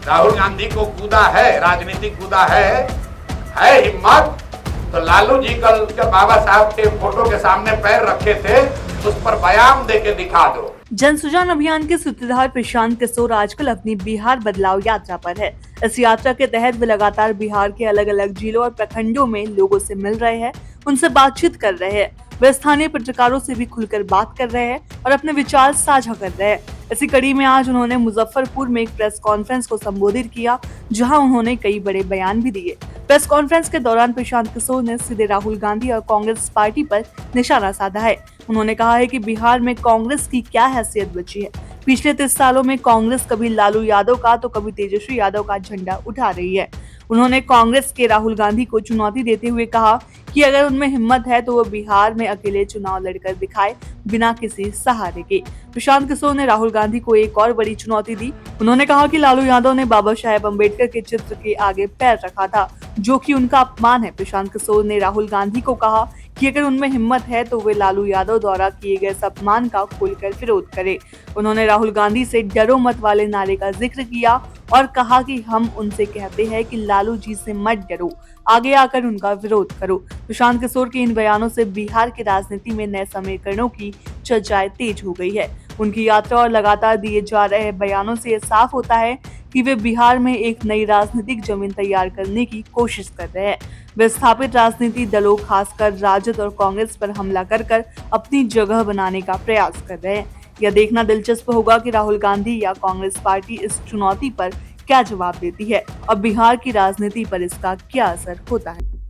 राहुल गांधी को कूदा है, राजनीतिक कूदा है हिम्मत तो लालू जी कल के बाबा साहब के फोटो के सामने पैर रखे थे, उस पर बयान दे के दिखा दो। जन सुजान अभियान के सूत्रधार प्रशांत किशोर आजकल अपनी बिहार बदलाव यात्रा पर है। इस यात्रा के तहत वे लगातार बिहार के अलग अलग जिलों और प्रखंडों में लोगों से मिल रहे हैं, उनसे बातचीत कर रहे हैं। वे स्थानीय पत्रकारों से भी खुलकर बात कर रहे हैं और अपने विचार साझा कर रहे हैं। इसी कड़ी में आज उन्होंने मुजफ्फरपुर में एक प्रेस कॉन्फ्रेंस को संबोधित किया, जहां उन्होंने कई बड़े बयान भी दिए। प्रेस कॉन्फ्रेंस के दौरान प्रशांत किशोर ने सीधे राहुल गांधी और कांग्रेस पार्टी पर निशाना साधा है। उन्होंने कहा है कि बिहार में कांग्रेस की क्या हैसियत बची है। पिछले 30 सालों में कांग्रेस कभी लालू यादव का तो कभी तेजस्वी यादव का झंडा उठा रही है। उन्होंने कांग्रेस के राहुल गांधी को चुनौती देते हुए कहा कि अगर उनमें हिम्मत है तो वो बिहार में अकेले चुनाव लड़कर दिखाए, बिना किसी सहारे के। प्रशांत किशोर ने राहुल गांधी को एक और बड़ी चुनौती दी। उन्होंने कहा कि लालू यादव ने बाबा साहेब अम्बेडकर के चित्र के आगे पैर रखा था, जो कि उनका अपमान है। प्रशांत किशोर ने राहुल गांधी को कहा कि अगर उनमें हिम्मत है तो वे लालू यादव द्वारा किए गए अपमान का खुलकर विरोध करें। उन्होंने राहुल गांधी से डरो मत वाले नारे का जिक्र किया और कहा कि हम उनसे कहते हैं कि लालू जी से मत डरो, आगे आकर उनका विरोध करो। प्रशांत किशोर के इन बयानों से बिहार की राजनीति में नए समीकरणों की चर्चाएं तेज हो गई है। उनकी यात्रा और लगातार दिए जा रहे बयानों से यह साफ होता है कि वे बिहार में एक नई राजनीतिक जमीन तैयार करने की कोशिश कर रहे हैं। वे स्थापित राजनीति दलों, खासकर राजद और कांग्रेस पर हमला कर अपनी जगह बनाने का प्रयास कर रहे हैं। यह देखना दिलचस्प होगा कि राहुल गांधी या कांग्रेस पार्टी इस चुनौती पर क्या जवाब देती है और बिहार की राजनीति पर इसका क्या असर होता है।